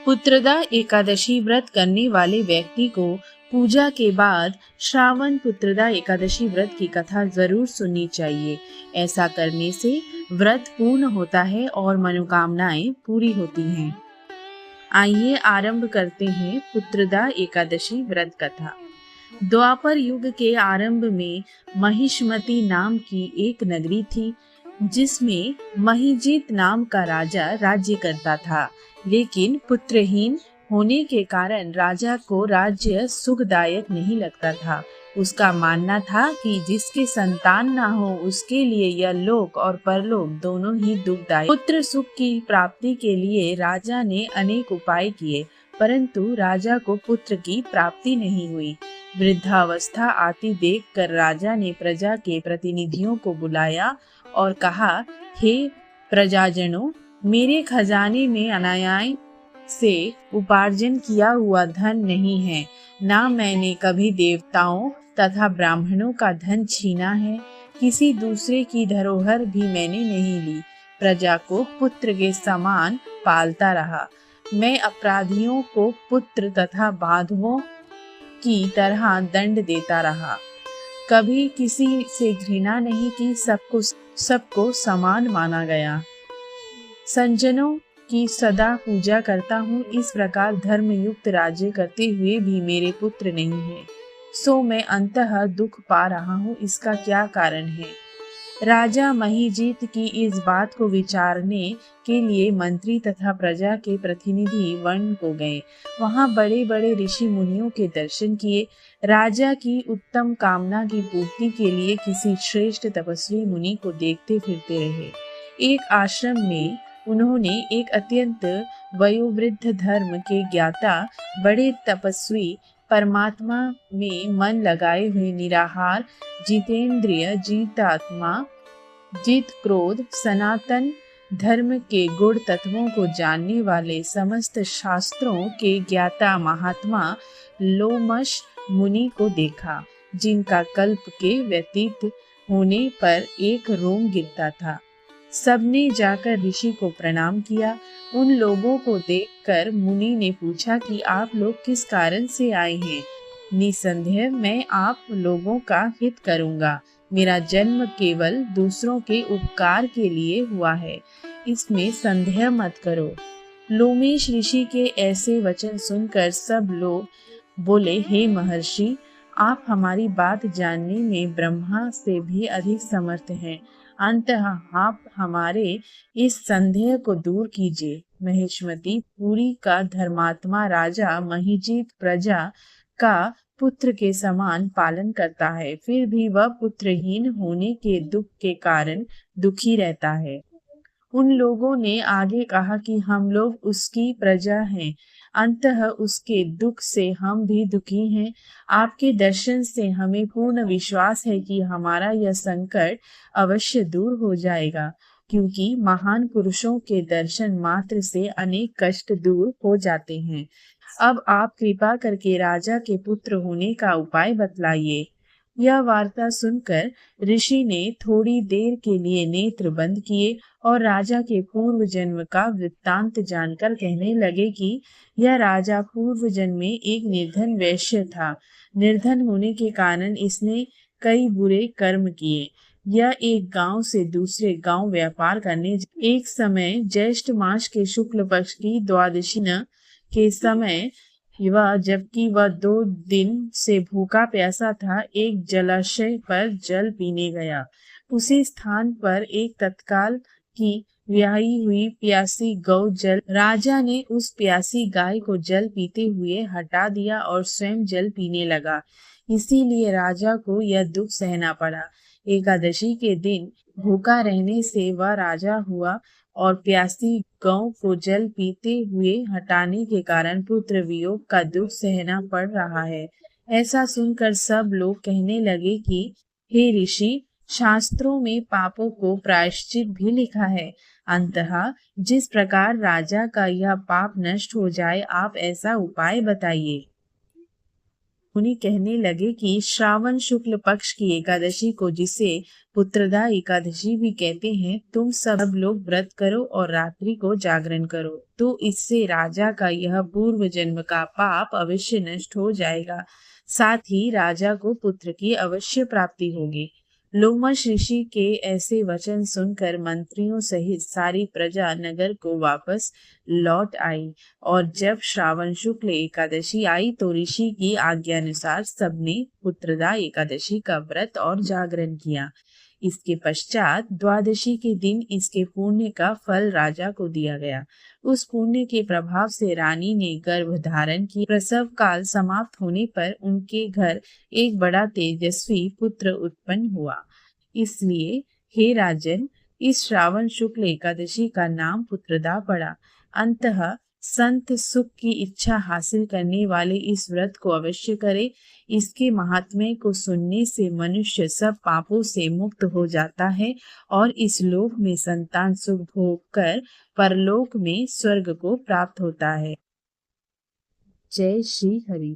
पुत्रदा एकादशी व्रत करने वाले व्यक्ति को पूजा के बाद श्रावण पुत्रदा एकादशी व्रत की कथा जरूर सुननी चाहिए। ऐसा करने से व्रत पूर्ण होता है और मनोकामनाएं पूरी होती हैं। आइए आरंभ करते हैं पुत्रदा एकादशी व्रत कथा। द्वापर युग के आरंभ में महिष्मति नाम की एक नगरी थी, जिसमें महिजीत नाम का राजा राज्य करता था। लेकिन पुत्रहीन होने के कारण राजा को राज्य सुखदायक नहीं लगता था। उसका मानना था कि जिसके संतान ना हो उसके लिए यह लोक और परलोक दोनों ही दुखदायक। पुत्र सुख की प्राप्ति के लिए राजा ने अनेक उपाय किए, परंतु राजा को पुत्र की प्राप्ति नहीं हुई। वृद्धावस्था आती देखकर राजा ने प्रजा के प्रतिनिधियों को बुलाया और कहा, हे प्रजाजनों, मेरे खजाने में अनायास से उपार्जन किया हुआ धन नहीं है। ना मैंने कभी देवताओं तथा ब्राह्मणों का धन छीना है। किसी दूसरे की धरोहर भी मैंने नहीं ली। प्रजा को पुत्र के समान पालता रहा। मैं अपराधियों को पुत्र तथा बांधवों की तरह दंड देता रहा। कभी किसी से घृणा नहीं की, सबको समान माना गया। संजनों की सदा पूजा करता हूँ। इस प्रकार धर्मयुक्त राज्य करते हुए भी मेरे पुत्र नहीं है, सो मैं अंततः दुख पा रहा हूँ। इसका क्या कारण है? राजा महिजीत की इस बात को विचारने के लिए मंत्री तथा प्रजा के प्रतिनिधि वन को गए। वहां बड़े बड़े ऋषि मुनियों के दर्शन किए। राजा की उत्तम कामना की पूर्ति के लिए किसी श्रेष्ठ तपस्वी मुनि को देखते फिरते रहे। एक आश्रम में उन्होंने एक अत्यंत वयोवृद्ध धर्म के ज्ञाता बड़े तपस्वी, परमात्मा में मन लगाए हुए निराहार, जितेंद्रिय, जितात्मा, जित क्रोध, सनातन धर्म के गुण तत्वों को जानने वाले, समस्त शास्त्रों के ज्ञाता महात्मा लोमश मुनि को देखा, जिनका कल्प के व्यतीत होने पर एक रोम गिरता था। सबने जाकर ऋषि को प्रणाम किया। उन लोगों को देखकर मुनि ने पूछा कि आप लोग किस कारण से आए हैं? निसंदेह मैं आप लोगों का हित करूंगा। मेरा जन्म केवल दूसरों के उपकार के लिए हुआ है, इसमें संदेह मत करो। लोमेश ऋषि के ऐसे वचन सुनकर सब लोग बोले, हे महर्षि, आप हमारी बात जानने में ब्रह्मा से भी अधिक समर्थ हैं। अंततः आप हमारे इस संदेह को दूर कीजिए। महिष्मति पुरी का धर्मात्मा राजा महिजीत प्रजा का पुत्र के समान पालन करता है, फिर भी वह पुत्रहीन होने के दुख के कारण दुखी रहता है। उन लोगों ने आगे कहा कि हम लोग उसकी प्रजा हैं, अंततः उसके दुख से हम भी दुखी हैं। आपके दर्शन से हमें पूर्ण विश्वास है कि हमारा यह संकट अवश्य दूर हो जाएगा, क्योंकि महान पुरुषों के दर्शन मात्र से अनेक कष्ट दूर हो जाते हैं। अब आप कृपा करके राजा के पुत्र होने का उपाय बतलाइए। यह वार्ता सुनकर ऋषि ने थोड़ी देर के लिए नेत्र बंद किए और राजा के पूर्व जन्म का वृत्तांत जानकर कहने लगे कि यह राजा पूर्व जन्म में एक निर्धन वैश्य था। निर्धन होने के कारण इसने कई बुरे कर्म किए। यह एक गांव से दूसरे गांव व्यापार करने एक समय ज्येष्ठ मास के शुक्ल पक्ष की द्वादशी के समय जबकि वह 2 दिन से भूखा प्यासा था, एक जलाशय पर जल पीने गया। उसी स्थान पर एक तत्काल की ब्याही हुई प्यासी गौ जल राजा ने उस प्यासी गाय को जल पीते हुए हटा दिया और स्वयं जल पीने लगा। इसीलिए राजा को यह दुख सहना पड़ा। एकादशी के दिन भूखा रहने से वह राजा हुआ और प्यासी गौ को जल पीते हुए हटाने के कारण पुत्र वियोग का दुख सहना पड़ रहा है। ऐसा सुनकर सब लोग कहने लगे कि हे ऋषि, शास्त्रों में पापों को प्रायश्चित भी लिखा है। अंततः जिस प्रकार राजा का यह पाप नष्ट हो जाए, आप ऐसा उपाय बताइए। मुनि कहने लगे कि श्रावण शुक्ल पक्ष की एकादशी को, जिसे पुत्रदा एकादशी भी कहते हैं, तुम सब लोग व्रत करो और रात्रि को जागरण करो, तो इससे राजा का यह पूर्व जन्म का पाप अवश्य नष्ट हो जाएगा। साथ ही राजा को पुत्र की अवश्य प्राप्ति होगी। लोमश ऋषि के ऐसे वचन सुनकर मंत्रियों सहित सारी प्रजा नगर को वापस लौट आई, और जब श्रावण शुक्ल एकादशी आई तो ऋषि की आज्ञानुसार सबने पुत्रदा एकादशी का व्रत और जागरण किया। इसके पश्चात द्वादशी के दिन इसके पुण्य का फल राजा को दिया गया। उस पुण्य के प्रभाव से रानी ने गर्भ धारण की। प्रसव काल समाप्त होने पर उनके घर एक बड़ा तेजस्वी पुत्र उत्पन्न हुआ। इसलिए हे राजन, इस श्रावण शुक्ल एकादशी का नाम पुत्रदा पड़ा। अंतः संत सुख की इच्छा हासिल करने वाले इस व्रत को अवश्य करें। इसके महात्म्य को सुनने से मनुष्य सब पापों से मुक्त हो जाता है और इस लोक में संतान सुख भोग कर परलोक में स्वर्ग को प्राप्त होता है। जय श्री हरि।